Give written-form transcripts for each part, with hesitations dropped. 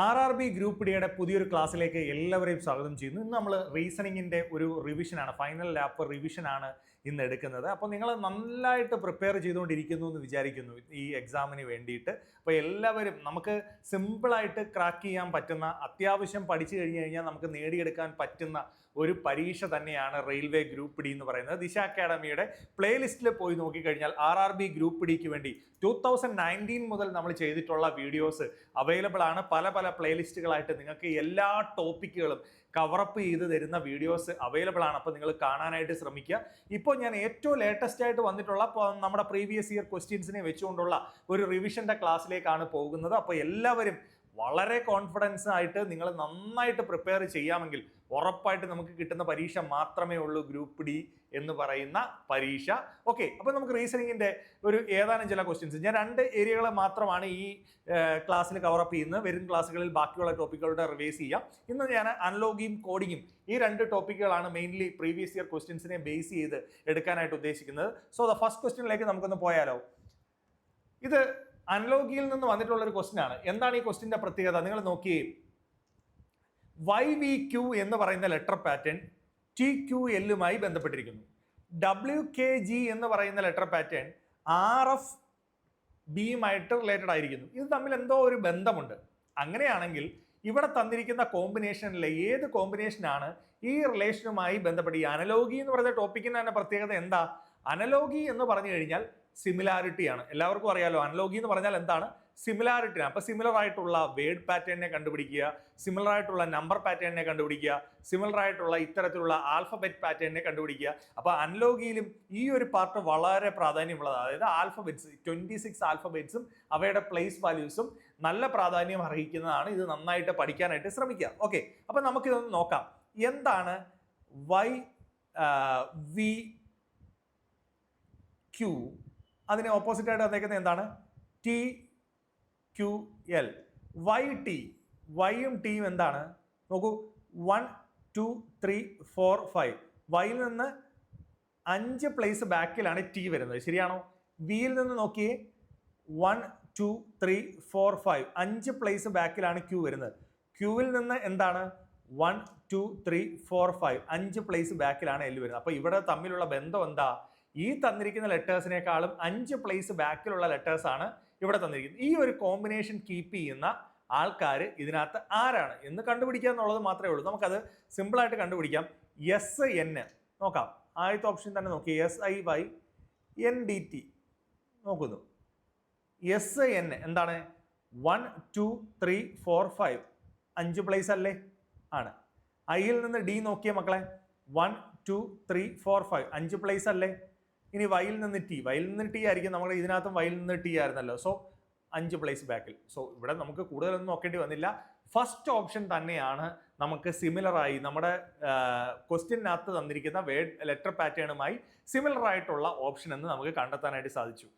RRB group ഡിയുടെ പുതിയൊരു ക്ലാസ്സിലേക്ക് എല്ലാവരെയും സ്വാഗതം ചെയ്യുന്നു. ഇന്ന് നമ്മൾ റീസണിങ്ങിൻ്റെ ഒരു റിവിഷനാണ്, ഫൈനൽ ലാപ്പ് റിവിഷനാണ് ഇന്ന് എടുക്കുന്നത്. അപ്പോൾ നിങ്ങൾ നന്നായിട്ട് പ്രിപ്പയർ ചെയ്തുകൊണ്ടിരിക്കുന്നു എന്ന് വിചാരിക്കുന്നു ഈ എക്സാമിന് വേണ്ടിയിട്ട്. അപ്പോൾ എല്ലാവരും നമുക്ക് സിമ്പിളായിട്ട് ക്രാക്ക് ചെയ്യാൻ പറ്റുന്ന, അത്യാവശ്യം പഠിച്ചു കഴിഞ്ഞ് കഴിഞ്ഞാൽ നമുക്ക് നേടിയെടുക്കാൻ പറ്റുന്ന ഒരു പരീക്ഷ തന്നെയാണ് റെയിൽവേ ഗ്രൂപ്പ് ഡി എന്ന് പറയുന്നത്. ദിശ അക്കാഡമിയുടെ പ്ലേലിസ്റ്റിൽ പോയി നോക്കിക്കഴിഞ്ഞാൽ RRB ഗ്രൂപ്പ് ഡിക്ക് വേണ്ടി 2019 മുതൽ നമ്മൾ ചെയ്തിട്ടുള്ള വീഡിയോസ് അവൈലബിൾ ആണ്. പല പ്ലേലിസ്റ്റുകളായിട്ട് നിങ്ങൾക്ക് എല്ലാ ടോപ്പിക്കുകളും കവറപ്പ് ചെയ്ത് തരുന്ന വീഡിയോസ് അവൈലബിൾ ആണ്. അപ്പോൾ നിങ്ങൾ കാണാനായിട്ട് ശ്രമിക്കുക. ഇപ്പോൾ ഞാൻ ഏറ്റവും ലേറ്റസ്റ്റ് ആയിട്ട് വന്നിട്ടുള്ള നമ്മുടെ പ്രീവിയസ് ഇയർ ക്വസ്റ്റ്യൻസിനെ വെച്ചുകൊണ്ടുള്ള ഒരു റിവിഷന്റെ ക്ലാസ്സിലേക്കാണ് പോകുന്നത്. അപ്പോൾ എല്ലാവരും വളരെ കോൺഫിഡൻസ് ആയിട്ട് നിങ്ങൾ നന്നായിട്ട് പ്രിപ്പയർ ചെയ്യാമെങ്കിൽ ഉറപ്പായിട്ട് നമുക്ക് കിട്ടുന്ന പരീക്ഷ മാത്രമേ ഉള്ളൂ ഗ്രൂപ്പ് ഡി എന്ന് പറയുന്ന പരീക്ഷ. ഓക്കെ, അപ്പോൾ നമുക്ക് റീസണിങ്ങിൻ്റെ ഒരു ഏതാനും ചില ക്വസ്റ്റ്യൻസ്, ഞാൻ 2 ഏരിയകൾ മാത്രമാണ് ഈ ക്ലാസ്സിൽ കവറപ്പ് ചെയ്യുന്നത്. വരും ക്ലാസ്സുകളിൽ ബാക്കിയുള്ള ടോപ്പിക്കുകളുടെ റിവൈസ് ചെയ്യാം. ഇന്ന് ഞാൻ അനലോഗിയും കോഡിങ്ങും ഈ 2 ടോപ്പിക്കുകളാണ് മെയിൻലി പ്രീവിയസ് ഇയർ ക്വസ്റ്റ്യൻസിനെ ബേസ് ചെയ്ത് എടുക്കാനായിട്ട് ഉദ്ദേശിക്കുന്നത്. സോ ദ ഫസ്റ്റ് ക്വസ്റ്റ്യനിലേക്ക് നമുക്കൊന്ന് പോയാലോ. ഇത് അനലോഗിയിൽ നിന്ന് വന്നിട്ടുള്ള ഒരു ക്വസ്റ്റ്യൻ ആണ്. എന്താണ് ഈ ക്വസ്റ്റ്യന്റെ പ്രത്യേകത? നിങ്ങൾ നോക്കിയേ, YVQ എന്ന് പറയുന്ന ലെറ്റർ പാറ്റേൺ TQLുമായി ബന്ധപ്പെട്ടിരിക്കുന്നു. WKG എന്ന് പറയുന്ന ലെറ്റർ പാറ്റേൺ RFBയുമായിട്ട് റിലേറ്റഡ് ആയിരിക്കുന്നു. ഇത് തമ്മിൽ എന്തോ ഒരു ബന്ധമുണ്ട്. അങ്ങനെയാണെങ്കിൽ ഇവിടെ തന്നിരിക്കുന്ന കോമ്പിനേഷനിലെ ഏത് കോമ്പിനേഷനാണ് ഈ റിലേഷനുമായി ബന്ധപ്പെട്ട്? ഈ അനലോഗി എന്ന് പറയുന്ന ടോപ്പിക്കിന് തന്നെ പ്രത്യേകത എന്താ? അനലോഗി എന്ന് പറഞ്ഞു കഴിഞ്ഞാൽ സിമിലാരിറ്റി ആണ്. എല്ലാവർക്കും അറിയാലോ അനലോഗി എന്ന് പറഞ്ഞാൽ എന്താണ്? സിമിലാരിറ്റി ആണ്. അപ്പോൾ സിമിലർ ആയിട്ടുള്ള വേർഡ് പാറ്റേണിനെ കണ്ടുപിടിക്കുക, സിമിലർ ആയിട്ടുള്ള നമ്പർ പാറ്റേണിനെ കണ്ടുപിടിക്കുക, സിമിലർ ആയിട്ടുള്ള ഇത്തരത്തിലുള്ള ആൽഫബറ്റ് പാറ്റേണിനെ കണ്ടുപിടിക്കുക. അപ്പോൾ അനലോഗിയിലും ഈ ഒരു പാർട്ട് വളരെ പ്രാധാന്യമുള്ളതാണ്. അതായത് ആൽഫബറ്റ്സ് 26 ആൽഫബറ്റ്സും അവയുടെ പ്ലേസ് വാല്യൂസും നല്ല പ്രാധാന്യം അർഹിക്കുന്നതാണ്. ഇത് നന്നായിട്ട് പഠിക്കാനായിട്ട് ശ്രമിക്കുക. ഓക്കെ, അപ്പോൾ നമുക്കിതൊന്ന് നോക്കാം. എന്താണ് YVQ? അതിന് ഓപ്പോസിറ്റ് ആയിട്ട് വന്നേക്കുന്നത് എന്താണ്? TQL. YT, വൈയും ടിയും എന്താണ്? നോക്കൂ, 1 2 3 4 5. വൈയിൽ നിന്ന് 5 പ്ലേസ് ബാക്കിലാണ് ടി വരുന്നത്, ശരിയാണോ? വിയിൽ നിന്ന് നോക്കിയേ, 1 2 3 4 5, 5 പ്ലേസ് ബാക്കിലാണ് ക്യൂ വരുന്നത്. ക്യൂവിൽ നിന്ന് എന്താണ്? 1 2 3 4 5, 5 പ്ലേസ് ബാക്കിലാണ് എൽ വരുന്നത്. അപ്പോൾ ഇവിടെ തമ്മിലുള്ള ബന്ധം എന്താ? ഈ തന്നിരിക്കുന്ന ലെറ്റേഴ്സിനേക്കാളും 5 പ്ലേസ് ബാക്കിലുള്ള ലെറ്റേഴ്സ് ആണ് ഇവിടെ തന്നിരിക്കുന്നത്. ഈ ഒരു കോമ്പിനേഷൻ കീപ്പ് ചെയ്യുന്ന ആൾക്കാർ ഇതിനകത്ത് ആരാണ് എന്ന് കണ്ടുപിടിക്കുക എന്നുള്ളത് മാത്രമേ ഉള്ളൂ. നമുക്കത് സിമ്പിളായിട്ട് കണ്ടുപിടിക്കാം. SN നോക്കാം. ആദ്യത്തെ ഓപ്ഷൻ തന്നെ നോക്കി, SIYNDT നോക്കുന്നു. SN എന്താണ്? 1 2 3 4 5, 5 പ്ലേസ് അല്ലേ? ആണ്. ഐയിൽ നിന്ന് ഡി നോക്കിയ മക്കളെ, 1 2 3 4 5, 5 പ്ലേസ് അല്ലേ? ഇനി വൈയിൽ നിന്ന് ടി, വൈയിൽ നിന്ന് ടി ആയിരിക്കും. നമ്മൾ ഇതിനകത്തും വൈയിൽ നിന്ന് ടി ആയിരുന്നല്ലോ. സോ 5 പ്ലേസ് ബാക്കിൽ. സോ ഇവിടെ നമുക്ക് കൂടുതലൊന്നും നോക്കേണ്ടി വന്നില്ല. ഫസ്റ്റ് ഓപ്ഷൻ തന്നെയാണ് നമുക്ക് സിമിലറായി നമ്മുടെ ക്വസ്റ്റ്യനകത്ത് തന്നിരിക്കുന്ന വേർഡ് ലെറ്റർ പാറ്റേണുമായി സിമിലർ ആയിട്ടുള്ള ഓപ്ഷൻ എന്ന് നമുക്ക് കണ്ടെത്താനായിട്ട് സാധിച്ചു.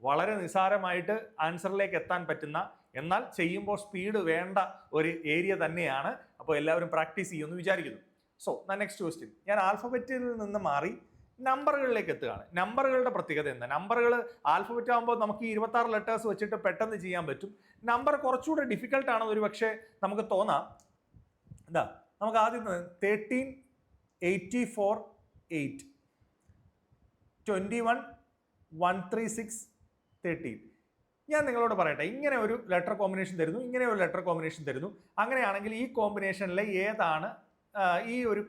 വളരെ നിസ്സാരമായിട്ട് ആൻസറിലേക്ക് എത്താൻ പറ്റുന്ന, എന്നാൽ ചെയ്യുമ്പോൾ സ്പീഡ് വേണ്ട ഒരു ഏരിയ തന്നെയാണ്. അപ്പോൾ എല്ലാവരും പ്രാക്ടീസ് ചെയ്യുമെന്ന് വിചാരിക്കുന്നു. സോ നെക്സ്റ്റ് ക്വസ്റ്റ്യൻ, ഞാൻ ആൽഫബറ്റിൽ നിന്ന് മാറി നമ്പറുകളിലേക്ക് എത്തുകയാണ്. നമ്പറുകളുടെ പ്രത്യേകത എന്താ? നമ്പറുകൾ ആൽഫബറ്റ് ആകുമ്പോൾ നമുക്ക് 26 ലെറ്റേഴ്സ് വെച്ചിട്ട് പെട്ടെന്ന് ചെയ്യാൻ പറ്റും. നമ്പർ കുറച്ചുകൂടെ ഡിഫിക്കൽട്ട് ആണ് ഒരു പക്ഷേ നമുക്ക് തോന്നാം. എന്താ, നമുക്ക് ആദ്യം 13 84 8, 21 136 13. ഞാൻ നിങ്ങളോട് പറയട്ടെ, ഇങ്ങനെ ഒരു ലെറ്റർ കോമ്പിനേഷൻ തരുന്നു, ഇങ്ങനെ ഒരു ലെറ്റർ കോമ്പിനേഷൻ തരുന്നു. അങ്ങനെയാണെങ്കിൽ ഈ കോമ്പിനേഷനിലെ ഏതാണ് ഈ ഒരു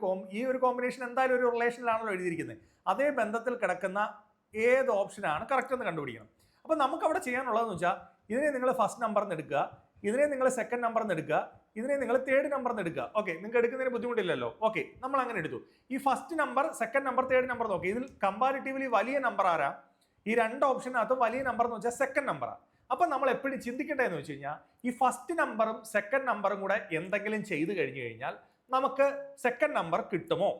കോമ്പിനേഷൻ? എന്തായാലും ഒരു റിലേഷനിലാണല്ലോ എഴുതിയിരിക്കുന്നത്. അതേ ബന്ധത്തിൽ കിടക്കുന്ന ഏത് ഓപ്ഷനാണ് കറക്റ്റ് എന്ന് കണ്ടുപിടിക്കണം. അപ്പോൾ നമുക്ക് അവിടെ ചെയ്യാനുള്ളതെന്ന് വെച്ചാൽ, ഇതിനെ നിങ്ങൾ ഫസ്റ്റ് നമ്പറിൽ നിന്ന് എടുക്കുക, ഇതിനെ നിങ്ങൾ സെക്കൻഡ് നമ്പറിൽ നിന്ന് എടുക്കുക, ഇതിനെ നിങ്ങൾ തേർഡ് നമ്പറിൽ നിന്ന് എടുക്കുക. ഓക്കെ, നിങ്ങൾക്ക് എടുക്കുന്നതിന് ബുദ്ധിമുട്ടില്ലല്ലോ. ഓക്കെ, നമ്മൾ അങ്ങനെ എടുത്തു. ഈ first number, second number, third number നോക്കി. ഇതിൽ കമ്പാരിറ്റീവ്ലി വലിയ നമ്പർ ആരാ? ഈ 2 ഓപ്ഷനകത്തും വലിയ നമ്പർ എന്ന് വെച്ചാൽ സെക്കൻഡ് നമ്പറാണ്. അപ്പം നമ്മൾ എപ്പോഴും ചിന്തിക്കേണ്ടതെന്ന് വെച്ച് കഴിഞ്ഞാൽ, ഈ ഫസ്റ്റ് നമ്പറും സെക്കൻഡ് നമ്പറും കൂടെ എന്തെങ്കിലും ചെയ്ത് കഴിഞ്ഞു കഴിഞ്ഞാൽ നമുക്ക് സെക്കൻഡ് നമ്പർ കിട്ടുമോ?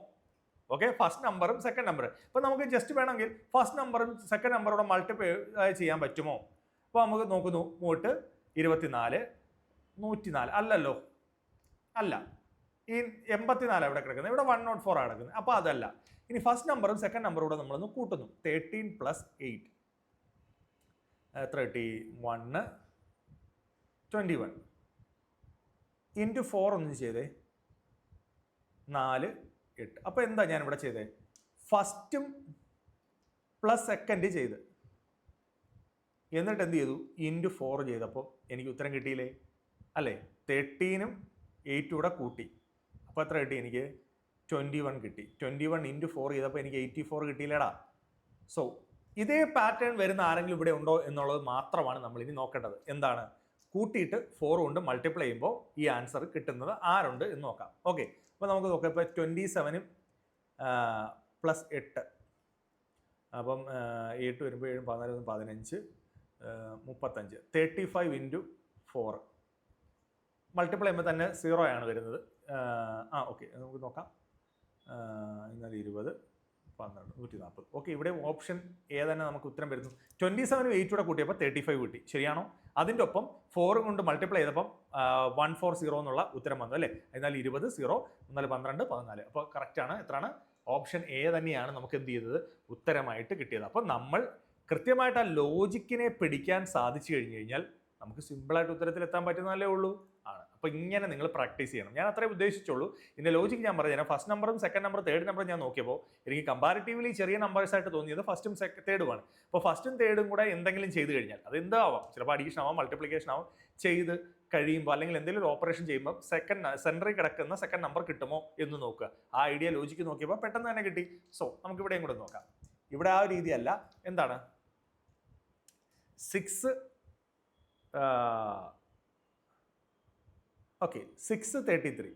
ഓക്കെ, ഫസ്റ്റ് നമ്പറും സെക്കൻഡ് നമ്പർ. ഇപ്പം നമുക്ക് ജസ്റ്റ് വേണമെങ്കിൽ ഫസ്റ്റ് നമ്പറും സെക്കൻഡ് നമ്പറോടെ മൾട്ടിപ്ലൈ ചെയ്യാൻ പറ്റുമോ? അപ്പോൾ നമുക്ക് നോക്കുന്നു, 24 104 അല്ലല്ലോ, അല്ല. ഈ 84 എവിടെ കിടക്കുന്നത്? ഇവിടെ 104 ആണ് കിടക്കുന്നത്. അപ്പോൾ അതല്ല. ഇനി ഫസ്റ്റ് നമ്പറും സെക്കൻഡ് നമ്പറും കൂടെ നമ്മളൊന്ന് കൂട്ടുന്നു. 13 + 8 31 21. ഇൻറ്റു 4 ഒന്ന് ചെയ്തേ, 4 8. അപ്പോൾ എന്താ ഞാൻ ഇവിടെ ചെയ്തേ, ഫസ്റ്റും പ്ലസ് സെക്കൻഡ് ചെയ്ത് എന്നിട്ട് എന്ത് ചെയ്തു, ഇൻറ്റു 4 ചെയ്തപ്പോൾ എനിക്ക് ഉത്തരം കിട്ടിയില്ലേ അല്ലേ? 13ഉം 8ഉം കൂടെ കൂട്ടി, അപ്പോൾ എത്ര കിട്ടി എനിക്ക്? 21 കിട്ടി. 21 ഇൻറ്റു 4 ചെയ്തപ്പോൾ എനിക്ക് 84 കിട്ടിയില്ലേടാ. സോ ഇതേ പാറ്റേൺ വരുന്ന ആരെങ്കിലും ഇവിടെ ഉണ്ടോ എന്നുള്ളത് മാത്രമാണ് നമ്മൾ ഇനി നോക്കേണ്ടത്. എന്താണ്? കൂട്ടിയിട്ട് 4 കൊണ്ട് മൾട്ടിപ്ലൈ ചെയ്യുമ്പോൾ ഈ ആൻസർ കിട്ടുന്നത് ആരുണ്ട് എന്ന് നോക്കാം. ഓക്കെ, അപ്പോൾ നമുക്ക് നോക്കാം. ഇപ്പോൾ 27ഉം പ്ലസ് 8, അപ്പം 8 വരുമ്പോൾ 7 14 15 35, 35 ഇൻറ്റു 4 മൾട്ടിപ്ലൈ ചെയ്യുമ്പോൾ തന്നെ 0 ആണ് വരുന്നത്. ഓക്കെ, നമുക്ക് നോക്കാം. എന്നാൽ 20 12 140. ഓക്കെ, ഇവിടെ ഓപ്ഷൻ ഏ തന്നെ നമുക്ക് ഉത്തരം വരുന്നു. 27 8 കൂടെ കൂട്ടിയപ്പോൾ 35 കിട്ടി, ശരിയാണോ? അതിൻ്റെ ഒപ്പം 4 കൊണ്ട് മൾട്ടിപ്ലൈ ചെയ്തപ്പം 140 എന്നുള്ള ഉത്തരം വന്നു അല്ലേ? എന്നാൽ 20 0 എന്നാൽ 12 14. അപ്പോൾ കറക്റ്റാണ്. എത്രയാണ്? ഓപ്ഷൻ എ തന്നെയാണ് നമുക്ക് എന്ത് ചെയ്തത്, ഉത്തരമായിട്ട് കിട്ടിയത്. അപ്പം നമ്മൾ കൃത്യമായിട്ട് ആ ലോജിക്കിനെ പിടിക്കാൻ സാധിച്ചു കഴിഞ്ഞു കഴിഞ്ഞാൽ നമുക്ക് സിമ്പിളായിട്ട് ഉത്തരത്തിൽ എത്താൻ പറ്റുന്നതല്ലേ ഉള്ളൂ ആണ്. അപ്പോൾ ഇങ്ങനെ നിങ്ങൾ പ്രാക്ടീസ് ചെയ്യണം. ഞാൻ അത്രേ ഉദ്ദേശിച്ചുള്ളൂ. ഇതിൻ്റെ ലോജിക്ക് ഞാൻ പറഞ്ഞു. ഫസ്റ്റ് നമ്പറും സെക്കൻഡ് നമ്പറും തേർഡ് നമ്പറും ഞാൻ നോക്കിയപ്പോൾ എനിക്ക് കമ്പാരിറ്റീവ്ലി ചെറിയ നമ്പേഴ്സ് ആയിട്ട് തോന്നിയത് ഫസ്റ്റും തേർഡുമാണ്. അപ്പോൾ ഫസ്റ്റും തേർഡും കൂടെ എന്തെങ്കിലും ചെയ്ത് കഴിഞ്ഞാൽ അത് എന്താവാം, ചിലപ്പോൾ അഡീഷൻ ആവാം, മൾട്ടിപ്ലിക്കേഷൻ ആവാം, ചെയ്ത് കഴിയുമ്പോൾ അല്ലെങ്കിൽ എന്തെങ്കിലും ഒരു ഓപ്പറേഷൻ ചെയ്യുമ്പോൾ സെൻറ്ററിൽ കിടക്കുന്ന സെക്കൻഡ് നമ്പർ കിട്ടുമോ എന്ന് നോക്കുക. ആ ഐഡിയ ലോജിക്ക് നോക്കിയപ്പോൾ പെട്ടെന്ന് തന്നെ കിട്ടി. സോ നമുക്ക് ഇവിടെയും കൂടെ നോക്കാം. ഇവിടെ ആ രീതിയല്ല. എന്താണ് 6 ഓക്കെ 6 33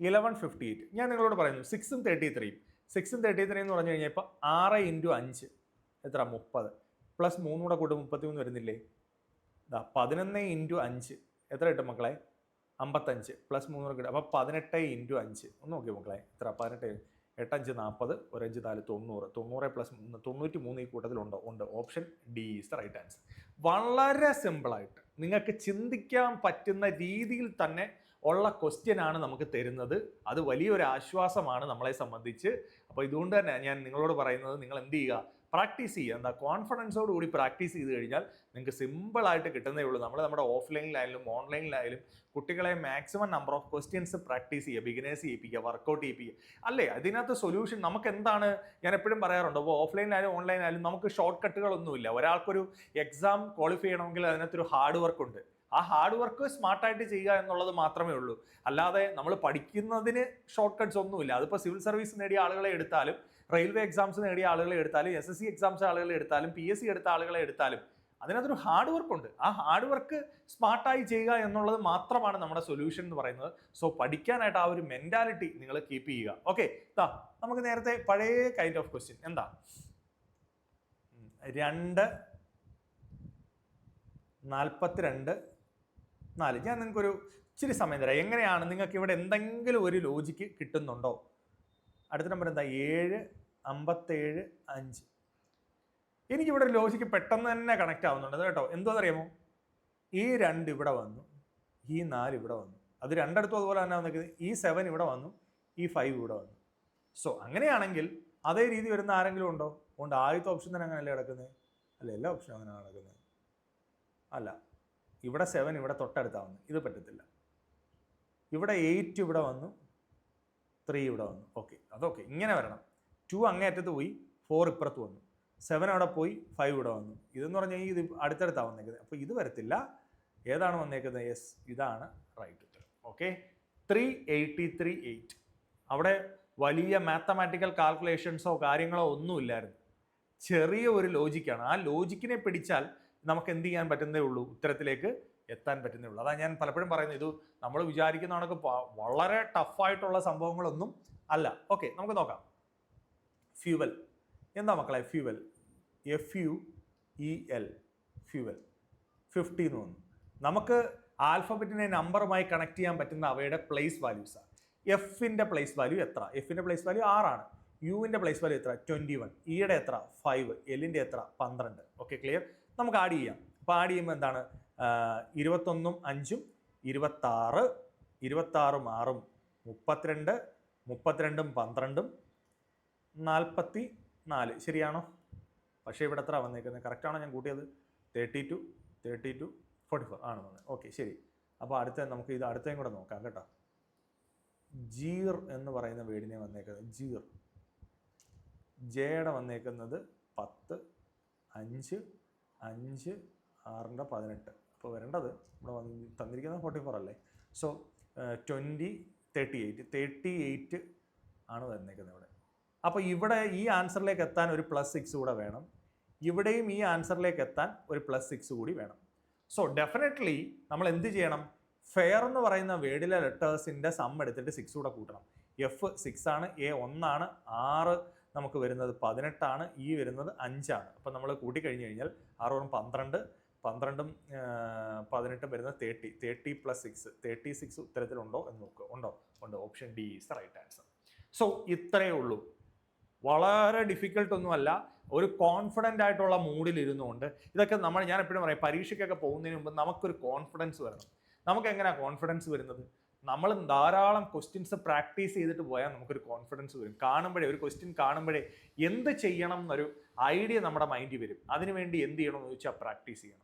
1158. ഞാൻ നിങ്ങളോട് പറയുന്നു 6ഉം 33 എന്ന് പറഞ്ഞു കഴിഞ്ഞാൽ ഇപ്പോൾ 6 ഇൻറ്റു 5 എത്ര 30 പ്ലസ് 3 കൂടെ കൂട്ടും 33 വരുന്നില്ലേ? 11 ഇൻറ്റു 5 എത്ര കിട്ടും മക്കളെ? 55 പ്ലസ് 3 കൂടെ കിട്ടും. അപ്പോൾ 18 ഇൻറ്റു 5 ഒന്ന് നോക്കിയോ മക്കളെ, എത്ര? 18 8 5 40 1 5 4 90 90 പ്ലസ് 93 ഈ കൂട്ടത്തിലുണ്ടോ? ഉണ്ട്. Option D is the right answer. വളരെ സിമ്പിളായിട്ട് നിങ്ങൾക്ക് ചിന്തിക്കാൻ പറ്റുന്ന രീതിയിൽ തന്നെ ഉള്ള ക്വസ്റ്റ്യൻ ആണ് നമുക്ക് തരുന്നത്. അത് വലിയൊരു ആശ്വാസമാണ് നമ്മളെ സംബന്ധിച്ച്. അപ്പോൾ ഇതുകൊണ്ട് തന്നെ ഞാൻ നിങ്ങളോട് പറയുന്നത്, നിങ്ങൾ എന്ത് ചെയ്യുക, പ്രാക്ടീസ് ചെയ്യുക. എന്താ, കോൺഫിഡൻസോട് കൂടി പ്രാക്ടീസ് ചെയ്ത് കഴിഞ്ഞാൽ നിങ്ങൾക്ക് സിമ്പിളായിട്ട് കിട്ടുന്നേ ഉള്ളൂ. നമ്മുടെ ഓഫ്ലൈനിലായാലും ഓൺലൈനിലായാലും കുട്ടികളെ maximum number of questions practice ചെയ്യുക, ബിഗിനേഴ്സ് ചെയ്യിപ്പിക്കുക, വർക്കൗട്ട് ചെയ്യിപ്പിക്കുക അല്ലേ? അതിനകത്ത് സൊല്യൂഷൻ നമുക്ക് എന്താണ്, ഞാൻ എപ്പോഴും പറയാറുണ്ട്, അപ്പോൾ ഓഫ്ലൈനിലായാലും ഓൺലൈനായാലും നമുക്ക് ഷോർട്ട് കട്ടുകളൊന്നുമില്ല. ഒരാൾക്കൊരു എക്സാം ക്വാളിഫൈ ചെയ്യണമെങ്കിൽ അതിനകത്തൊരു ഹാർഡ് വർക്ക് ഉണ്ട്. ആ ഹാർഡ് വർക്ക് സ്മാർട്ടായിട്ട് ചെയ്യുക എന്നുള്ളത് മാത്രമേ ഉള്ളൂ. അല്ലാതെ നമ്മൾ പഠിക്കുന്നതിന് ഷോർട്ട് കട്ട്സ് ഒന്നുമില്ല. അതിപ്പോൾ സിവിൽ സർവീസ് നേടിയ ആളുകളെ എടുത്താലും, റെയിൽവേ എക്സാംസ് നേടിയ ആളുകളെ എടുത്താലും, SSC എക്സാംസ് ആളുകളെ എടുത്താലും, PSC എടുത്ത ആളുകളെ എടുത്താലും അതിനകത്തൊരു ഹാർഡ് വർക്ക് ഉണ്ട്. ആ ഹാർഡ് വർക്ക് സ്മാർട്ടായി ചെയ്യുക എന്നുള്ളത് മാത്രമാണ് നമ്മുടെ സൊല്യൂഷൻ എന്ന് പറയുന്നത്. സോ പഠിക്കാനായിട്ട് ആ ഒരു മെന്റാലിറ്റി നിങ്ങൾ കീപ്പ് ചെയ്യുക. ഓക്കെ, നമുക്ക് നേരത്തെ പഴയ കൈൻഡ് ഓഫ് ക്വസ്റ്റ്യൻ എന്താ, 2 42 4. ഞാൻ നിങ്ങൾക്കൊരു ഇച്ചിരി സമയം തരാം. എങ്ങനെയാണ് നിങ്ങൾക്ക് ഇവിടെ എന്തെങ്കിലും ഒരു ലോജിക്ക് കിട്ടുന്നുണ്ടോ? അടുത്ത നമ്പർ എന്താ, 7 57 5. എനിക്കിവിടെ ഒരു ലോജിക്ക് പെട്ടെന്ന് തന്നെ കണക്ട് ആവുന്നുണ്ട് കേട്ടോ. എന്തോന്നറിയാമോ, ഈ 2 ഇവിടെ വന്നു, ഈ 4 ഇവിടെ വന്നു, അത് രണ്ടിടത്തും അതുപോലെ തന്നെ വന്നിരിക്കുന്നത്. ഈ 7 ഇവിടെ വന്നു, ഈ 5 ഇവിടെ വന്നു. സോ അങ്ങനെയാണെങ്കിൽ അതേ രീതി വരുന്ന ആരെങ്കിലും ഉണ്ടോ? ഉണ്ട്. ആദ്യത്തെ ഓപ്ഷൻ തന്നെ അങ്ങനെയല്ലേ കിടക്കുന്നത്? അല്ല, എല്ലാ ഓപ്ഷനും അങ്ങനെയാണ് കിടക്കുന്നത്. അല്ല, ഇവിടെ 7 ഇവിടെ തൊട്ടടുത്താണ് വന്നു, ഇത് പറ്റത്തില്ല. ഇവിടെ 8 ഇവിടെ വന്നു, 3 ഇവിടെ വന്നു. ഓക്കെ, അതൊക്കെ ഇങ്ങനെ വരണം. 2 അങ്ങേറ്റത്ത് പോയി, 4 ഇപ്പുറത്ത് വന്നു, 7 അവിടെ പോയി, 5 ഇവിടെ വന്നു. ഇതെന്ന് പറഞ്ഞാൽ ഇത് അടുത്തടുത്താണ് വന്നേക്കുന്നത്. അപ്പോൾ ഇത് വരത്തില്ല. ഏതാണ് വന്നേക്കുന്നത്? യെസ്, ഇതാണ് റൈറ്റ് ഉത്തരം. ഓക്കെ, 383 8. അവിടെ വലിയ മാത്തമാറ്റിക്കൽ കാൽക്കുലേഷൻസോ കാര്യങ്ങളോ ഒന്നുമില്ലായിരുന്നു. ചെറിയ ഒരു ലോജിക്കാണ്. ആ ലോജിക്കിനെ പിടിച്ചാൽ നമുക്ക് എന്ത് ചെയ്യാൻ പറ്റുന്നേ ഉള്ളൂ, ഉത്തരത്തിലേക്ക് എത്താൻ പറ്റുന്നേ ഉള്ളൂ. അതാണ് ഞാൻ പലപ്പോഴും പറയുന്നത്. ഇത് നമ്മൾ വിചാരിക്കുന്ന കണക്ക് വളരെ ടഫായിട്ടുള്ള സംഭവങ്ങളൊന്നും അല്ല. ഓക്കെ, നമുക്ക് നോക്കാം. ഫ്യൂവൽ എന്താ മക്കളെ? ഫ്യൂവൽ FUEL, ഫ്യൂവൽ 50 എന്ന് വന്നു. നമുക്ക് ആൽഫബറ്റിനെ നമ്പറുമായി കണക്ട് ചെയ്യാൻ പറ്റുന്ന അവയുടെ പ്ലേസ് വാല്യൂസാണ്. എഫിൻ്റെ പ്ലേസ് വാല്യൂ എത്ര? എഫിൻ്റെ പ്ലേസ് വാല്യൂ 6 ആണ്. യുവിൻ്റെ പ്ലേസ് വാല്യൂ എത്ര? 21. ഇയുടെ എത്ര? 5. എല്ലിൻ്റെ എത്ര? 12. Okay, clear. നമുക്ക് ആഡ് ചെയ്യാം. അപ്പോൾ ആഡ് ചെയ്യുമ്പോൾ എന്താണ്? 21ഉം 5ഉം 26, 26ഉം 6ഉം 32, 32ഉം 12ഉം 44. ശരിയാണോ? പക്ഷേ ഇവിടെ എത്ര വന്നേക്കുന്നത്? കറക്റ്റാണോ ഞാൻ കൂട്ടിയത്? 32 44 ആണ് വന്നത്. ഓക്കെ, ശരി. അപ്പോൾ നമുക്ക് ഇത് അടുത്തേയും കൂടെ നോക്കാം കേട്ടോ. ജീർ എന്ന് പറയുന്ന വേർഡിനെ വന്നേക്കുന്നത് ജീർ, ജയുടെ വന്നേക്കുന്നത് 10, 5, 5, 6, 18. അപ്പോൾ വരേണ്ടത് ഇവിടെ തന്നിരിക്കുന്നത് 44 അല്ലേ. സോ 20, 38 ആണ് വന്നേക്കുന്നത് ഇവിടെ. അപ്പോൾ ഇവിടെ ഈ ആൻസറിലേക്ക് എത്താൻ ഒരു +6 കൂടെ വേണം, ഇവിടെയും ഈ ആൻസറിലേക്ക് എത്താൻ ഒരു +6 കൂടി വേണം. സോ ഡെഫിനറ്റ്ലി നമ്മൾ എന്ത് ചെയ്യണം? ഫെയർ എന്ന് പറയുന്ന വേർഡിലെ ലെറ്റേഴ്സിൻ്റെ സം എടുത്തിട്ട് 6 കൂടെ കൂട്ടണം. എഫ് 6 ആണ്, എ 1 ആണ്, 6 നമുക്ക് വരുന്നത് 18 ആണ്, ഈ വരുന്നത് 5 ആണ്. അപ്പോൾ നമ്മൾ കൂട്ടിക്കഴിഞ്ഞ് കഴിഞ്ഞാൽ 6 12, 12ഉം 18ഉം വരുന്നത് 30 + 6, 36 ഉത്തരത്തിലുണ്ടോ എന്ന് നോക്കുക. ഉണ്ട്. Option D is the right answer. So ഇത്രയേ ഉള്ളൂ. വളരെ ഡിഫിക്കൽട്ട് ഒന്നുമല്ല. ഒരു കോൺഫിഡൻ്റ് ആയിട്ടുള്ള മൂഡിൽ ഇരുന്നുകൊണ്ട് ഇതൊക്കെ ഞാൻ എപ്പോഴും പറയും, പരീക്ഷയ്ക്കൊക്കെ പോകുന്നതിന് മുമ്പ് നമുക്കൊരു കോൺഫിഡൻസ് വരണം. നമുക്ക് എങ്ങനെയാണ് കോൺഫിഡൻസ് വരുന്നത്? നമ്മൾ ധാരാളം ക്വസ്റ്റ്യൻസ് പ്രാക്ടീസ് ചെയ്തിട്ട് പോയാൽ നമുക്കൊരു കോൺഫിഡൻസ് വരും. ഒരു ക്വസ്റ്റ്യൻ കാണുമ്പോഴേ എന്ത് ചെയ്യണം എന്നൊരു ഐഡിയ നമ്മുടെ മൈൻഡിൽ വരും. അതിനുവേണ്ടി എന്ത് ചെയ്യണം എന്ന് ചോദിച്ചാൽ പ്രാക്ടീസ് ചെയ്യണം.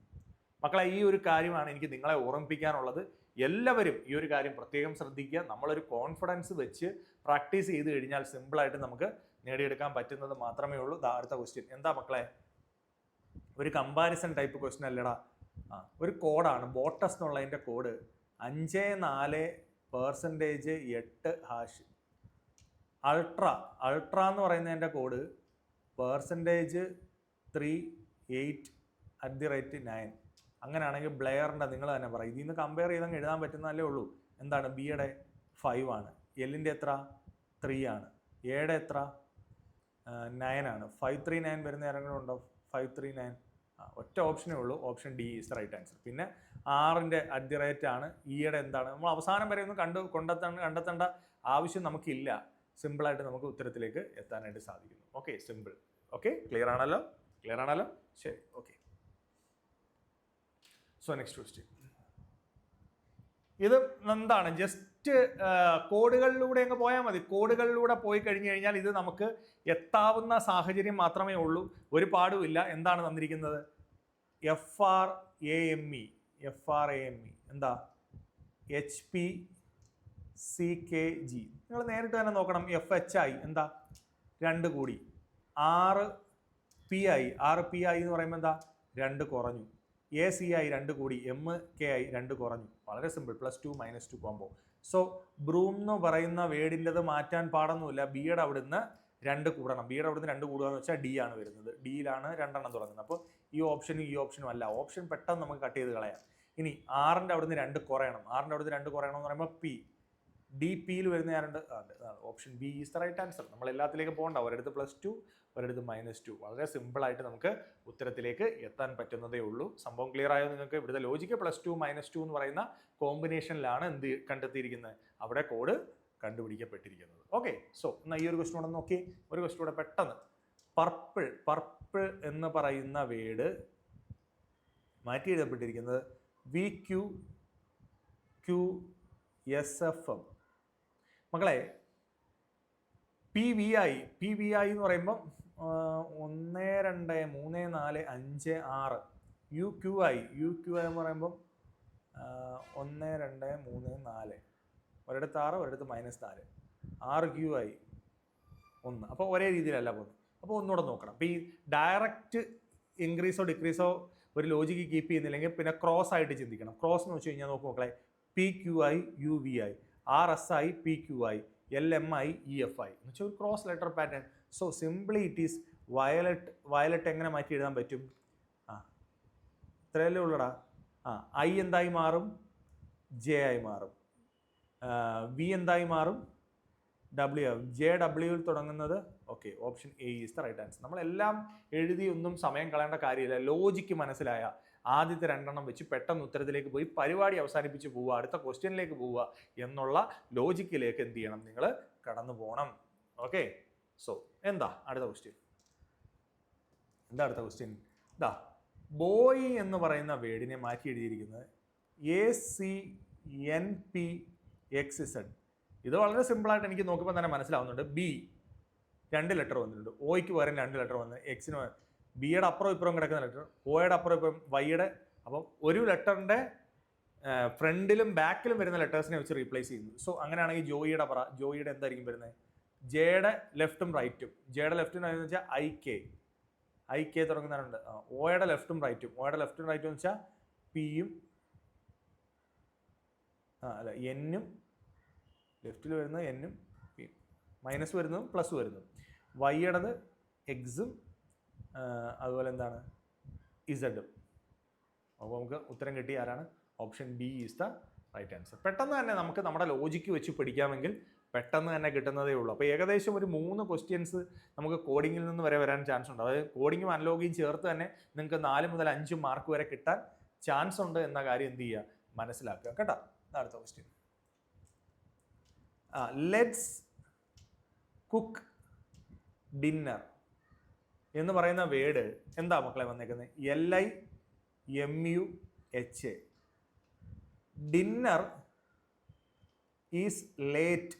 മക്കളെ, ഈ ഒരു കാര്യമാണ് എനിക്ക് നിങ്ങളെ ഓർമ്മിപ്പിക്കാനുള്ളത്. എല്ലാവരും ഈ ഒരു കാര്യം പ്രത്യേകം ശ്രദ്ധിക്കുക. നമ്മളൊരു കോൺഫിഡൻസ് വെച്ച് പ്രാക്ടീസ് ചെയ്ത് കഴിഞ്ഞാൽ സിമ്പിളായിട്ട് നമുക്ക് നേടിയെടുക്കാൻ പറ്റുന്നത് മാത്രമേ ഉള്ളൂ. അടുത്ത ക്വസ്റ്റ്യൻ എന്താ മക്കളെ? ഒരു കമ്പാരിസൺ ടൈപ്പ് ക്വസ്റ്റ്യൻ അല്ലടാ. ഒരു കോഡാണ്, ബോട്ടസ് എന്നുള്ളതിൻ്റെ കോഡ് 54%8#. അൾട്ര എന്ന് പറയുന്നതിൻ്റെ കോഡ് 38@9. അങ്ങനെയാണെങ്കിൽ ബ്ലെയറിൻ്റെ നിങ്ങൾ തന്നെ പറയും. ഇതിൽ നിന്ന് കമ്പയർ ചെയ്തങ്ങ് എഴുതാൻ പറ്റുന്നതല്ലേ ഉള്ളൂ. എന്താണ്? ബിയുടെ 5 ആണ്, എല്ലിൻ്റെ എത്ര? 3 ആണ്, എയുടെ എത്ര? 9 ആണ്. 539 വരുന്ന ആരെങ്കിലും ഉണ്ടോ? 539. ഒറ്റ ഓപ്ഷനേ ഉള്ളൂ. Option D is the right answer. പിന്നെ 6ൻ്റെ @ ആണ്. ഇയുടെ എന്താണ്? നമ്മൾ അവസാനം വരെ ഒന്നും കണ്ടെത്തേണ്ട ആവശ്യം നമുക്കില്ല. സിമ്പിളായിട്ട് നമുക്ക് ഉത്തരത്തിലേക്ക് എത്താനായിട്ട് സാധിക്കുന്നു. Okay, simple. ഓക്കെ, ക്ലിയർ ആണല്ലോ? ശരി, ഓക്കെ. So next question. ഇത് എന്താണ്? ജസ്റ്റ് കോഡുകളിലൂടെ അങ്ങ് പോയാൽ മതി. കോഡുകളിലൂടെ പോയി കഴിഞ്ഞു കഴിഞ്ഞാൽ ഇത് നമുക്ക് എത്താവുന്ന സാഹചര്യം മാത്രമേ ഉള്ളൂ. ഒരു പാടുമില്ല. എന്താണ് തന്നിരിക്കുന്നത്? FRAME. എന്താ? HPCKG. നിങ്ങൾ നേരിട്ട് തന്നെ നോക്കണം. FHI എന്താ? 2 കൂടി. 6PI എന്ന് പറയുമ്പോൾ എന്താ? 2 കുറഞ്ഞു. ACI 2 കൂടി. MKI 2 കുറഞ്ഞു. വളരെ സിമ്പിൾ. +2 -2 കോംബോ. സോ ബ്രൂം എന്ന് പറയുന്ന വേർഡിൻ്റെത് മാറ്റാൻ പാടൊന്നുമില്ല. ബിയുടെ അവിടുന്ന് 2 കൂടണം. ബിയുടെ അവിടുന്ന് 2 കൂടുക എന്ന് വെച്ചാൽ ഡി ആണ് വരുന്നത്. ഡിയിലാണ് 2 എണ്ണം തുടങ്ങുന്നത്. അപ്പോൾ ഈ ഓപ്ഷനും അല്ല. ഓപ്ഷൻ പെട്ടെന്ന് നമുക്ക് കട്ട് ചെയ്ത് കളയാം. ഇനി 6ൻ്റെ അവിടുന്ന് 2 കുറയണം. 6ൻ്റെ അവിടുന്ന് 2 കുറയണം എന്ന് പറയുമ്പോൾ പി. DPയിൽ വരുന്ന 2 option B is the right answer. നമ്മൾ എല്ലാത്തിലേക്ക് പോകണ്ട. ഒരിടത്ത് +2, ഒരിടത്ത് -2. വളരെ സിമ്പിളായിട്ട് നമുക്ക് ഉത്തരത്തിലേക്ക് എത്താൻ പറ്റുന്നതേ ഉള്ളൂ. സംഭവം ക്ലിയർ ആയോ നിങ്ങൾക്ക്? ഇവിടുത്തെ ലോജിക്ക് +2 -2 എന്ന് പറയുന്ന കോമ്പിനേഷനിലാണ് എന്ത് കണ്ടെത്തിയിരിക്കുന്നത്? അവിടെ കോഡ് കണ്ടുപിടിക്കപ്പെട്ടിരിക്കുന്നത്. ഓക്കെ, സോ എന്നാൽ ഈ ഒരു ക്വസ്റ്റ്യൻ കൂടെ നോക്കി. ഒരു ക്വസ്റ്റ്യൻ കൂടെ പെട്ടെന്ന്. പർപ്പിൾ എന്ന് പറയുന്ന വേർഡ് മാറ്റി എഴുതപ്പെട്ടിരിക്കുന്നത് VQQSFM. മക്കളെ, PVI എന്ന് പറയുമ്പം 1, 2, 3, 4, 5, 6. UQI എന്ന് പറയുമ്പം 1, 2, 3, 4. ഒരിടത്ത് 6, ഒരിടത്ത് -4. RQI 1. അപ്പോൾ ഒരേ രീതിയിലല്ല പോകുന്നത്. അപ്പോൾ ഒന്നുകൂടെ നോക്കണം. അപ്പോൾ ഈ ഡയറക്റ്റ് ഇൻക്രീസോ ഡിക്രീസോ ഒരു ലോജിക്ക് കീപ്പ് ചെയ്യുന്നില്ലെങ്കിൽ പിന്നെ ക്രോസ് ആയിട്ട് ചിന്തിക്കണം. ക്രോസ് എന്ന് വെച്ച് കഴിഞ്ഞാൽ നോക്കും മക്കളെ. PQI UVI, RSI PQI, LMI EFI എന്ന് വെച്ചാൽ ഒരു cross letter pattern. So simply it is violet എങ്ങനെ മാറ്റി എഴുതാൻ പറ്റും? ഇത്രയല്ലേ ഉള്ളടാ. I എന്തായി മാറും? J ആയി മാറും. V എന്തായി മാറും? W. JW തുടങ്ങുന്നത്. Okay, option A is the right answer. നമ്മളെല്ലാം എഴുതി ഒന്നും സമയം കളയേണ്ട കാര്യമില്ല. ലോജിക്ക് മനസ്സിലായ ആദ്യത്തെ 2 എണ്ണം വെച്ച് പെട്ടെന്ന് ഉത്തരത്തിലേക്ക് പോയി പരിപാടി അവസാനിപ്പിച്ച് പോവുക, അടുത്ത ക്വസ്റ്റ്യനിലേക്ക് പോവുക എന്നുള്ള ലോജിക്കിലേക്ക് എന്ത് ചെയ്യണം? നിങ്ങൾ കടന്നു പോകണം. ഓക്കെ, സോ എന്താ അടുത്ത ക്വസ്റ്റ്യൻ? അടുത്ത ക്വസ്റ്റ്യൻ? ബോയ് എന്ന് പറയുന്ന വേർഡിനെ മാറ്റി എഴുതിയിരിക്കുന്നത് ACNPXZ. ഇത് വളരെ സിമ്പിളായിട്ട് എനിക്ക് നോക്കുമ്പോൾ തന്നെ മനസ്സിലാവുന്നുണ്ട്. ബി 2 ലെറ്റർ വന്നിട്ടുണ്ട്. ഓയ്ക്ക് പകരം 2 ലെറ്റർ വന്ന് എക്സിന് ബിയുടെ അപ്പുറം ഇപ്പുറം കിടക്കുന്ന ലെറ്റർ, ഓയുടെ അപ്പുറം ഇപ്പുറം വൈയുടെ. അപ്പം ഒരു ലെറ്ററിൻ്റെ ഫ്രണ്ടിലും ബാക്കിലും വരുന്ന ലെറ്റേഴ്സിനെ വെച്ച് റീപ്ലേസ് ചെയ്യുന്നു. സോ അങ്ങനെയാണെങ്കിൽ ജോയിയുടെ പറ, ജോയിയുടെ എന്തായിരിക്കും വരുന്നത്? ജെയുടെ ലെഫ്റ്റും റൈറ്റും. ജെയുടെ ലെഫ്റ്റും റൈറ്റും എന്ന് വെച്ചാൽ ഐ കെ തുടങ്ങുന്നവരുണ്ട്. ഓയുടെ ലെഫ്റ്റും റൈറ്റും. ഓയുടെ ലെഫ്റ്റും റൈറ്റും എന്ന് വെച്ചാൽ പിയും അല്ല എന്നും ലെഫ്റ്റിൽ വരുന്നത് എന്നും പിയും, മൈനസ് വരുന്നതും പ്ലസ് വരുന്നതും. വൈയുടേത് എക്സും അതുപോലെ എന്താണ് ഇസഡും. അപ്പോൾ നമുക്ക് ഉത്തരം കിട്ടി ആരാണ്? Option B is the right answer. പെട്ടെന്ന് തന്നെ നമുക്ക് നമ്മുടെ ലോജിക്ക് വെച്ച് പഠിക്കാമെങ്കിൽ പെട്ടെന്ന് തന്നെ കിട്ടുന്നതേ ഉള്ളൂ. അപ്പോൾ ഏകദേശം ഒരു 3 ക്വസ്റ്റ്യൻസ് നമുക്ക് കോഡിങ്ങിൽ നിന്ന് വരെ വരാൻ ചാൻസ് ഉണ്ട്. അതായത് കോഡിങ്ങും അനലോഗിയും ചേർത്ത് തന്നെ നിങ്ങൾക്ക് 4 മുതൽ 5 മാർക്ക് വരെ കിട്ടാൻ ചാൻസ് ഉണ്ട് എന്ന കാര്യം എന്ത് ചെയ്യുക? മനസ്സിലാക്കുക കേട്ടോ. അടുത്ത ക്വസ്റ്റ്യൻ. ലെറ്റ്സ് കുക്ക് ഡിന്നർ എന്ന് പറയുന്ന വേർഡ് എന്താ മക്കളെ വന്നേക്കുന്നത്? LIMUH. Dinner is late.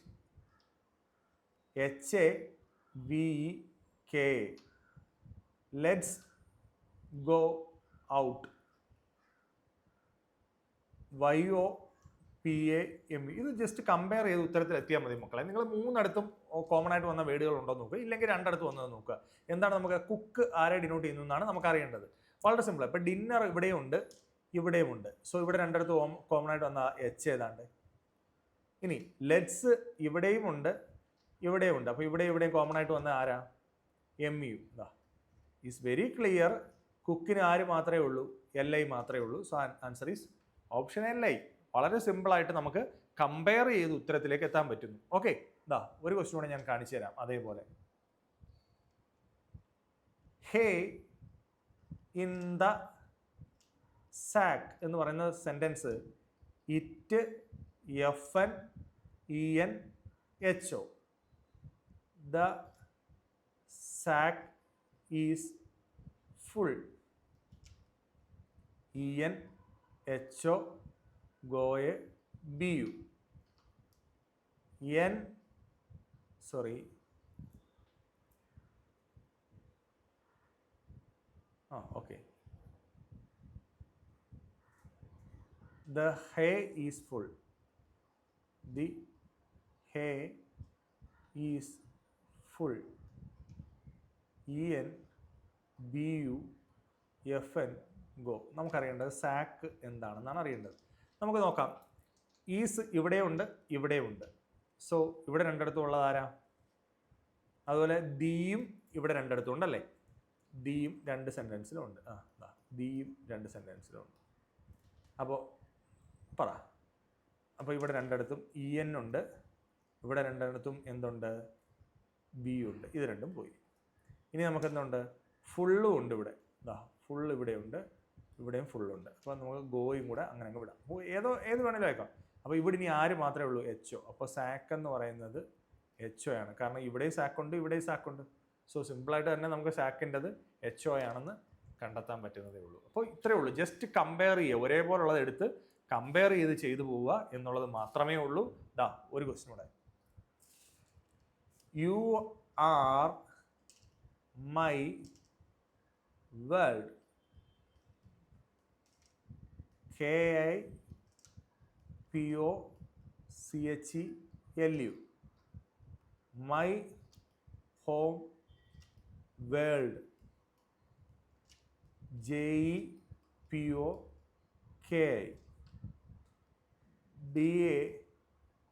HAVEK. Let's go out. YOPAME. ഇത് ജസ്റ്റ് കമ്പയർ ചെയ്ത് ഉത്തരത്തിൽ എത്തിയാൽ മതി മക്കളെ. നിങ്ങൾ 3 കോമൺ ആയിട്ട് വന്ന വേർഡുകൾ ഉണ്ടോ നോക്കുക, ഇല്ലെങ്കിൽ 2 വന്നത് നോക്കുക. എന്താണ് നമുക്ക് കുക്ക് ആരെ ഡിനോട്ട് ചെയ്യുന്നതാണ് നമുക്ക് അറിയേണ്ടത്. വളരെ സിമ്പിൾ. ഇപ്പം ഡിന്നർ ഇവിടെയും ഉണ്ട് ഇവിടെയും ഉണ്ട്. സോ ഇവിടെ 2 കോമൺ ആയിട്ട് വന്ന H ഏതാണ്ട്. ഇനി ലെറ്റ്സ് ഇവിടെയും ഉണ്ട് ഇവിടെയും ഉണ്ട്. അപ്പോൾ ഇവിടെയും കോമൺ ആയിട്ട് വന്ന ആരാ? MU. Is very clear. കുക്കിന് ആര് മാത്രമേ ഉള്ളൂ? LI മാത്രമേ ഉള്ളൂ. So answer is option LI. വളരെ സിമ്പിളായിട്ട് നമുക്ക് കമ്പയർ ചെയ്ത് ഉത്തരത്തിലേക്ക് എത്താൻ പറ്റുന്നു. ഓക്കെ, ഒരു ക്വസ്റ്റ്യൻ കൂടെ ഞാൻ കാണിച്ചു തരാം. അതേപോലെ ഹേ ഇൻ ദ സാക്ക് എന്ന് പറയുന്ന sentence it FNENHO. The sack is full. ENHO ഗോയെ BU. Okay. The hay is full. The hay is full. ENBUFN go. നമുക്കറിയേണ്ടത് സാക്ക് എന്താണെന്നാണ് അറിയേണ്ടത്. നമുക്ക് നോക്കാം. ഈസ് ഇവിടെയുണ്ട് ഇവിടെയുണ്ട്. സോ ഇവിടെ 2 ഉള്ളത് ആരാ? അതുപോലെ ദിയും ഇവിടെ 2 ഉണ്ടല്ലേ. ദിയും 2 സെൻറ്റൻസിലുണ്ട്. ദിയും 2 സെൻറ്റൻസിലുണ്ട്. അപ്പോൾ പറ. അപ്പോൾ ഇവിടെ 2 EN ഉണ്ട്, ഇവിടെ 2 എന്തുണ്ട്? ബി ഉണ്ട്. ഇത് 2 പോയി. ഇനി നമുക്ക് എന്തുണ്ട്? ഫുള്ളും ഉണ്ട് ഇവിടെ. ഫുൾ ഇവിടെയുണ്ട് ഇവിടെയും ഫുള്ളുണ്ട്. അപ്പോൾ നമുക്ക് ഗോയും കൂടെ അങ്ങനെ അങ്ങ് വിടാം. ഏത് വേണമെങ്കിലും അയക്കാം. അപ്പോൾ ഇവിടെ ഇനി ആര് മാത്രമേ ഉള്ളൂ? HO. അപ്പോൾ സാക്ക് എന്ന് പറയുന്നത് HO ആണ്. കാരണം ഇവിടെയും സാക്കുണ്ട് ഇവിടെയും സാക്കുണ്ട്. സോ സിമ്പിളായിട്ട് തന്നെ നമുക്ക് സാക്കിൻ്റെത് HO ആണെന്ന് കണ്ടെത്താൻ പറ്റുന്നതേ ഉള്ളൂ. അപ്പോൾ ഇത്രയേ ഉള്ളൂ. ജസ്റ്റ് കമ്പയർ ചെയ്യുക, ഒരേപോലുള്ളത് എടുത്ത് കമ്പയർ ചെയ്ത് പോവുക എന്നുള്ളത് മാത്രമേ ഉള്ളൂ. ഒരു ക്വസ്റ്റ്യൻ കൂടെ. U are my world. KIPOCHELU. My home world. JEPOKI.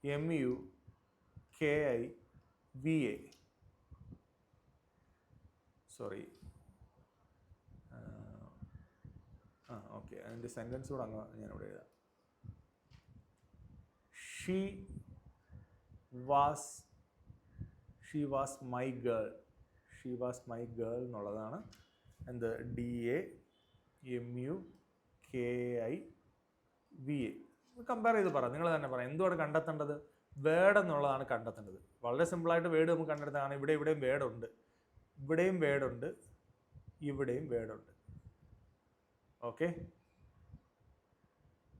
DAMUKIVA. Sorry, okay, അതിൻ്റെ സെൻറ്റൻസ് കൂടെ അങ്ങ് ഞാനിവിടെ എഴുതാം. She was my girl. She was my girl എന്നുള്ളതാണ് എന്ത്? DAMUKIVA. കമ്പയർ ചെയ്ത് പറ, നിങ്ങൾ തന്നെ പറയാം. എന്തുകൊണ്ട് കണ്ടെത്തേണ്ടത്? വേർഡ് എന്നുള്ളതാണ് കണ്ടെത്തേണ്ടത്. വളരെ സിമ്പിളായിട്ട് വേർഡ് നമുക്ക് കണ്ടെടുത്തതാണ്. ഇവിടെയും വേർഡുണ്ട്, ഇവിടെയും വേർഡുണ്ട്, ഇവിടെയും വേർഡുണ്ട്. ഓക്കെ,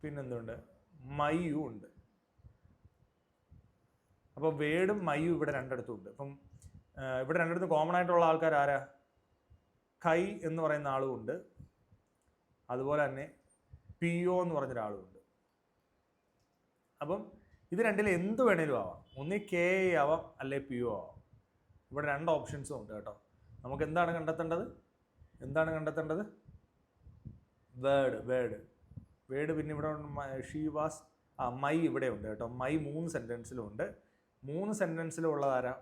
പിന്നെന്തുണ്ട്? മയു ഉണ്ട്. അപ്പോൾ വേർഡും മയു ഇവിടെ 2 ഉണ്ട്. അപ്പം ഇവിടെ 2 കോമൺ ആയിട്ടുള്ള ആൾക്കാർ ആരാ? കൈ എന്ന് പറയുന്ന ആളും ഉണ്ട്, അതുപോലെ തന്നെ PO എന്ന് പറഞ്ഞൊരാളും ഉണ്ട്. അപ്പം ഇത് രണ്ടിൽ എന്ത് വേണേലും ആവാം. ഒന്നീ കെ ഐ ആവാം, അല്ലെ പി ഒ ആവാം. ഇവിടെ 2 ഓപ്ഷൻസും ഉണ്ട് കേട്ടോ. നമുക്ക് എന്താണ് കണ്ടെത്തേണ്ടത്? വേർഡ് പിന്നെ ഇവിടെ ഷീ വാസ്, മൈ ഇവിടെ ഉണ്ട് കേട്ടോ. മൈ 3 സെൻറ്റൻസിലും ഉണ്ട്. 3 സെൻറ്റൻസിലും ഉള്ളതാരാ?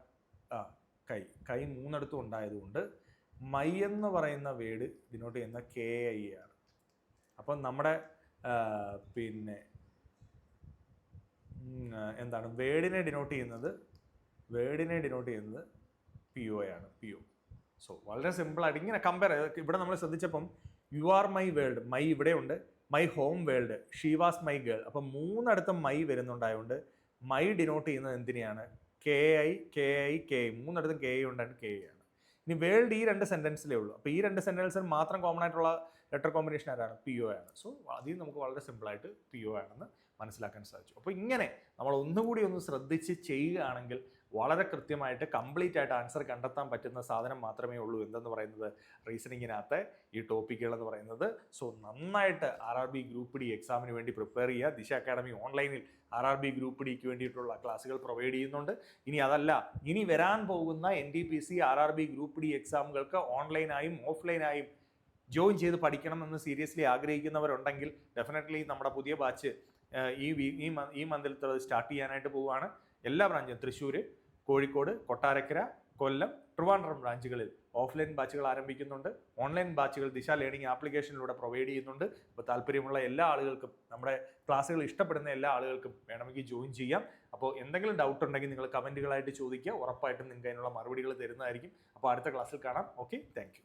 കൈ 3 ഉണ്ടായതുകൊണ്ട് മൈ എന്ന് പറയുന്ന വേർഡ് ഡിനോട്ട് ചെയ്യുന്ന കെ ഐ ആണ്. അപ്പം നമ്മുടെ പിന്നെ എന്താണ് വേർഡിനെ ഡിനോട്ട് ചെയ്യുന്നത് പി ഒ ആണ്. സോ വളരെ സിമ്പിളായിട്ട് ഇങ്ങനെ കമ്പയർ ചെയ്ത് ഇവിടെ നമ്മൾ ശ്രദ്ധിച്ചപ്പം you are my world, my ഇവിടെ ഉണ്ട്. My home world, she was my girl. അപ്പം 3 മൈ വരുന്നുണ്ടായതുകൊണ്ട് മൈ ഡിനോട്ട് ചെയ്യുന്നത് എന്തിനെയാണ്? K I. 3 കെ ഐ ഉണ്ടായിട്ട് കെ ഐ ആണ്. ഇനി വേൾഡ് ഈ 2 സെൻറ്റൻസിലേ ഉള്ളൂ. അപ്പോൾ ഈ 2 സെൻറ്റൻസിൽ മാത്രം കോമൺ ആയിട്ടുള്ള ലെറ്റർ കോമ്പിനേഷൻ ആരാണ്? പി ഒ ആണ്. സോ അതിൽ നമുക്ക് വളരെ സിമ്പിളായിട്ട് പി ഒ ആണെന്ന് മനസ്സിലാക്കാൻ സാധിച്ചു. അപ്പോൾ ഇങ്ങനെ നമ്മൾ ഒന്നുകൂടി ഒന്ന് ശ്രദ്ധിച്ച് ചെയ്യുകയാണെങ്കിൽ വളരെ കൃത്യമായിട്ട് കംപ്ലീറ്റ് ആയിട്ട് ആൻസർ കണ്ടെത്താൻ പറ്റുന്ന സാധനം മാത്രമേ ഉള്ളൂ എന്തെന്ന് പറയുന്നത് റീസണിങ്ങിനകത്തെ ഈ ടോപ്പിക്കുകൾ എന്ന് പറയുന്നത്. സോ നന്നായിട്ട് RRB ഗ്രൂപ്പ് ഡി എക്സാമിന് വേണ്ടി പ്രിപ്പയർ ചെയ്യുക. ദിശ അക്കാഡമി ഓൺലൈനിൽ RRB ഗ്രൂപ്പ് ഡിക്ക് വേണ്ടിയിട്ടുള്ള ക്ലാസ്സുകൾ പ്രൊവൈഡ് ചെയ്യുന്നുണ്ട്. ഇനി വരാൻ പോകുന്ന NTPC RRB ഗ്രൂപ്പ് ഡി എക്സാമുകൾക്ക് ഓൺലൈനായും ഓഫ്ലൈനായും ജോയിൻ ചെയ്ത് പഠിക്കണമെന്ന് സീരിയസ്ലി ആഗ്രഹിക്കുന്നവരുണ്ടെങ്കിൽ ഡെഫിനറ്റ്ലി നമ്മുടെ പുതിയ ബാച്ച് ഈ മന്തിൽ സ്റ്റാർട്ട് ചെയ്യാനായിട്ട് പോവുകയാണ്. എല്ലാ ബ്രാഞ്ചും തൃശ്ശൂർ, കോഴിക്കോട്, കൊട്ടാരക്കര, കൊല്ലം, ട്രിവാൻഡ്രം ബ്രാഞ്ചുകളിൽ ഓഫ്ലൈൻ ബാച്ചുകൾ ആരംഭിക്കുന്നുണ്ട്. ഓൺലൈൻ ബാച്ചുകൾ ദിശ ലേണിംഗ് ആപ്ലിക്കേഷനിലൂടെ പ്രൊവൈഡ് ചെയ്യുന്നുണ്ട്. അപ്പോൾ താല്പര്യമുള്ള എല്ലാ ആളുകൾക്കും, നമ്മുടെ ക്ലാസ്സുകൾ ഇഷ്ടപ്പെടുന്ന എല്ലാ ആളുകൾക്കും വേണമെങ്കിൽ ജോയിൻ ചെയ്യാം. അപ്പോൾ എന്തെങ്കിലും ഡൗട്ട് ഉണ്ടെങ്കിൽ നിങ്ങൾ കമൻറ്റുകളായിട്ട് ചോദിക്കുക. ഉറപ്പായിട്ടും നിങ്ങൾക്ക് അതിനുള്ള മറുപടികൾ തരുന്നതായിരിക്കും. അപ്പോൾ അടുത്ത ക്ലാസ്സിൽ കാണാം. Okay, thank you.